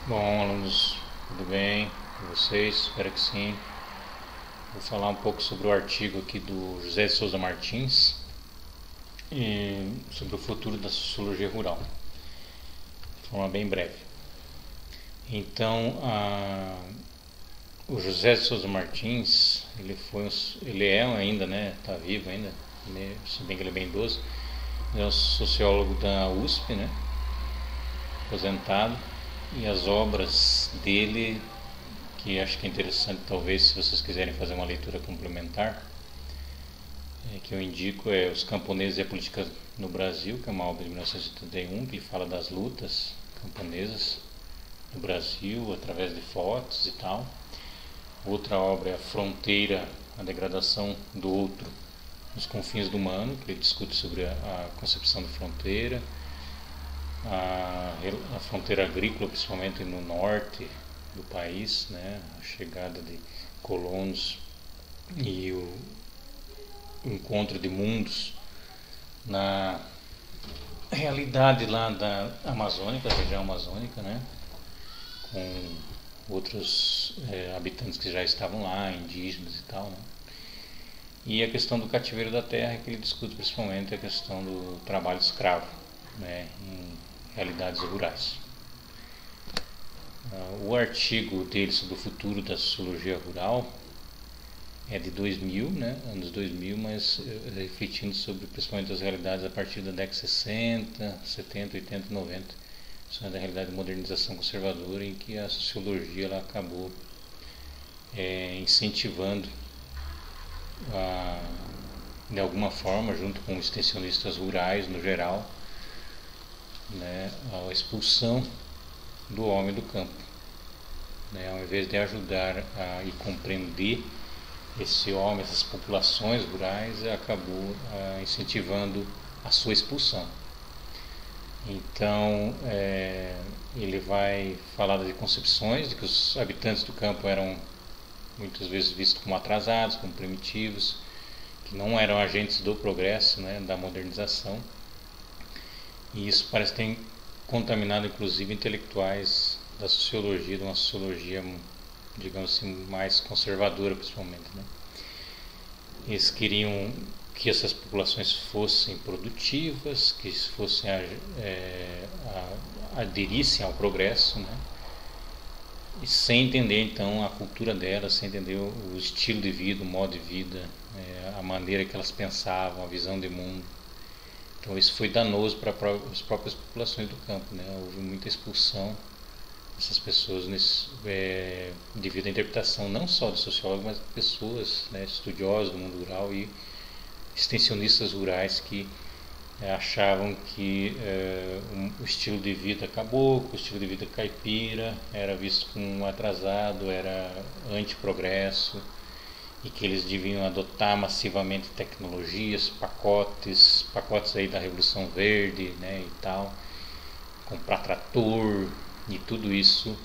Bom, alunos, tudo bem com vocês? Espero que sim. Vou falar um pouco sobre o artigo aqui do José de Souza Martins e sobre o futuro da sociologia rural, de forma bem breve. Então, o José de Souza Martins, ele é ainda, né? Está vivo ainda, se bem que ele é bem idoso. Ele é um sociólogo da USP, né? Aposentado. E as obras dele, que acho que é interessante, talvez, se vocês quiserem fazer uma leitura complementar, que eu indico, é Os Camponeses e a Política no Brasil, que é uma obra de 1981, que ele fala das lutas camponesas no Brasil, através de fotos e tal. Outra obra é A Fronteira, a Degradação do Outro nos Confins do Humano, que ele discute sobre a concepção de fronteira, a fronteira agrícola, principalmente no norte do país, né, a chegada de colonos e o encontro de mundos na realidade lá da Amazônica, da região amazônica, né, com outros habitantes que já estavam lá, indígenas e tal, né. E a questão do cativeiro da terra, que ele discute principalmente a questão do trabalho escravo, né, em realidades rurais. O artigo dele sobre o futuro da sociologia rural é de 2000, né, anos 2000, mas refletindo sobre principalmente as realidades a partir da década de 60, 70, 80 e 90. Isso é da realidade de modernização conservadora, em que a sociologia ela acabou incentivando de alguma forma, junto com extensionistas rurais no geral, né, a expulsão do homem do campo, né, ao invés de ajudar e compreender esse homem, essas populações rurais, acabou incentivando a sua expulsão. Então, ele vai falar de concepções de que os habitantes do campo eram muitas vezes vistos como atrasados, como primitivos, que não eram agentes do progresso, né, da modernização. E isso parece ter contaminado inclusive intelectuais da sociologia, de uma sociologia, digamos assim, mais conservadora principalmente, né? Eles queriam que essas populações fossem produtivas, que fossem aderissem ao progresso, né? E sem entender então a cultura delas, sem entender o estilo de vida, o modo de vida, a maneira que elas pensavam, a visão de mundo. Então isso foi danoso para as próprias populações do campo, né? Houve muita expulsão dessas pessoas devido à interpretação não só de sociólogos, mas de pessoas, né, estudiosos do mundo rural e extensionistas rurais que achavam que o estilo de vida caboclo, o estilo de vida caipira era visto como atrasado, era anti-progresso, e que eles deviam adotar massivamente tecnologias, pacotes aí da Revolução Verde, né, e tal, comprar trator, e tudo isso.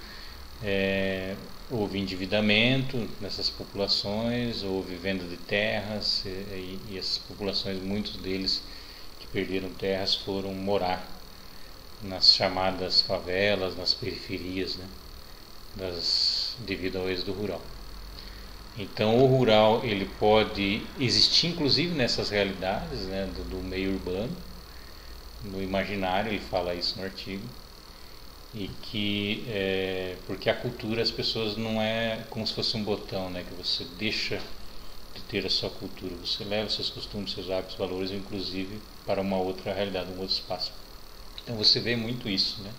Houve endividamento nessas populações, houve venda de terras, e essas populações, muitos deles que perderam terras, foram morar nas chamadas favelas, nas periferias, né, devido ao êxodo rural. Então o rural ele pode existir inclusive nessas realidades, né, do meio urbano, no imaginário, ele fala isso no artigo, e que porque a cultura as pessoas não é como se fosse um botão, né, que você deixa de ter a sua cultura, você leva seus costumes, seus hábitos, valores, inclusive para uma outra realidade, um outro espaço. Então você vê muito isso, né,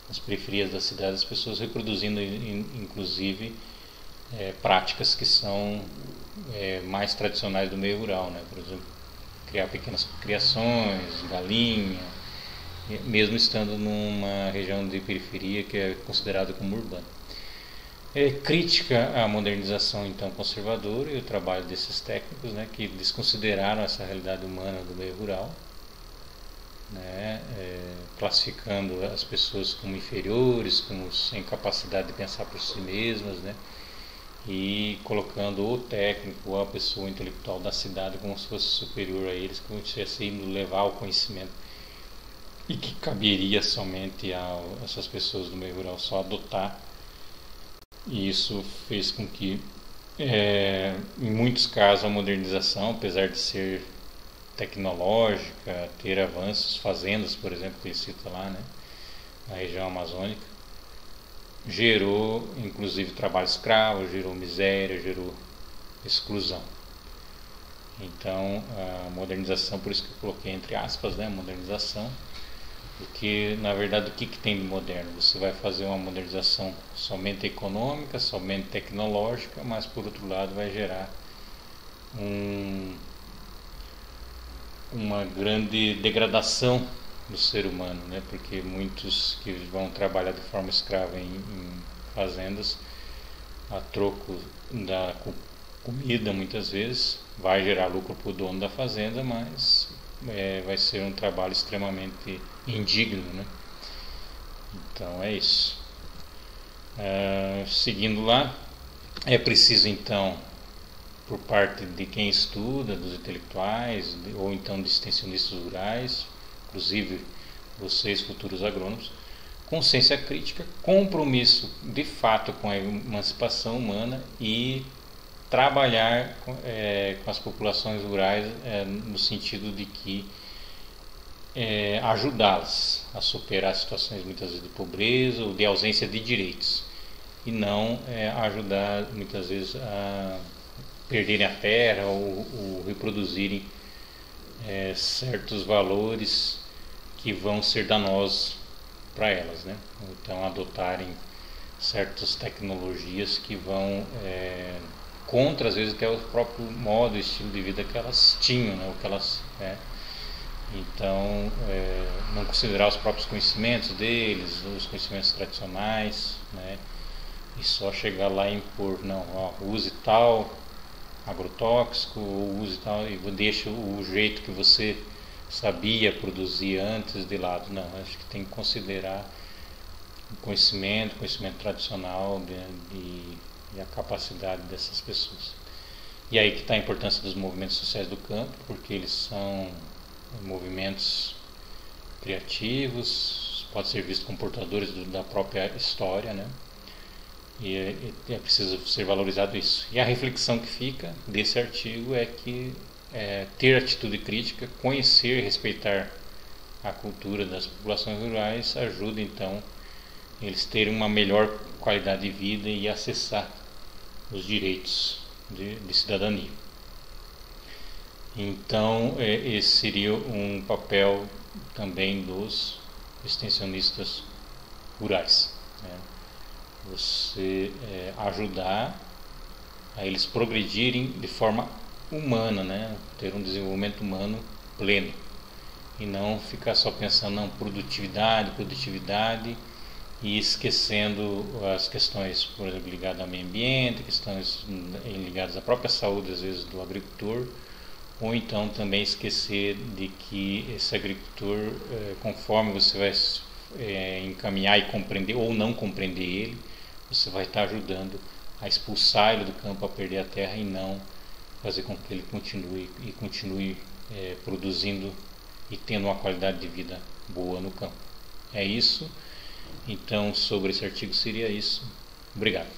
nas periferias da cidade, as pessoas reproduzindo inclusive práticas que são mais tradicionais do meio rural, né? Por exemplo, criar pequenas criações, galinha, mesmo estando numa região de periferia que é considerada como urbana. Crítica à modernização então conservadora e o trabalho desses técnicos, né, que desconsideraram essa realidade humana do meio rural, né, classificando as pessoas como inferiores, como sem capacidade de pensar por si mesmas, né, e colocando o técnico ou a pessoa intelectual da cidade como se fosse superior a eles, como se estivesse indo levar o conhecimento e que caberia somente a essas pessoas do meio rural só adotar. E isso fez com que, em muitos casos, a modernização, apesar de ser tecnológica, ter avanços, fazendas, por exemplo, que ele cita lá, né, na região amazônica, gerou inclusive trabalho escravo, gerou miséria, gerou exclusão. Então, a modernização, por isso que eu coloquei entre aspas, né, modernização, porque na verdade o que tem de moderno? Você vai fazer uma modernização somente econômica, somente tecnológica, mas por outro lado vai gerar uma grande degradação do ser humano, né? Porque muitos que vão trabalhar de forma escrava em fazendas a troco da comida, muitas vezes vai gerar lucro para o dono da fazenda, mas vai ser um trabalho extremamente indigno, né? Então é isso. Seguindo lá, é preciso então, por parte de quem estuda, dos intelectuais ou então de extensionistas rurais, inclusive vocês futuros agrônomos, consciência crítica, compromisso de fato com a emancipação humana e trabalhar com as populações rurais no sentido de que ajudá-las a superar situações muitas vezes de pobreza ou de ausência de direitos e não ajudar muitas vezes a perderem a terra ou reproduzirem certos valores que vão ser danosos para elas, né? Então adotarem certas tecnologias que vão contra às vezes até o próprio modo, estilo de vida que elas tinham, né? O que elas então não considerar os próprios conhecimentos deles, os conhecimentos tradicionais, né? E só chegar lá e impor, não, use tal agrotóxico, use tal e deixa o jeito que você sabia produzir antes de lado. Não, acho que tem que considerar o conhecimento tradicional e a capacidade dessas pessoas. E aí que está a importância dos movimentos sociais do campo, porque eles são movimentos criativos, podem ser vistos como portadores da própria história, né? E é preciso ser valorizado isso. E a reflexão que fica desse artigo é que ter atitude crítica, conhecer e respeitar a cultura das populações rurais ajuda então eles terem uma melhor qualidade de vida e acessar os direitos de cidadania. Então esse seria um papel também dos extensionistas rurais, né? Você ajudar a eles progredirem de forma humana, né? Ter um desenvolvimento humano pleno e não ficar só pensando em produtividade e esquecendo as questões, por exemplo, ligadas ao meio ambiente, questões ligadas à própria saúde às vezes do agricultor, ou então também esquecer de que esse agricultor, conforme você vai encaminhar e compreender ou não compreender ele, você vai estar ajudando a expulsar ele do campo, a perder a terra e não fazer com que ele continue produzindo e tendo uma qualidade de vida boa no campo. É isso. Então, sobre esse artigo seria isso. Obrigado.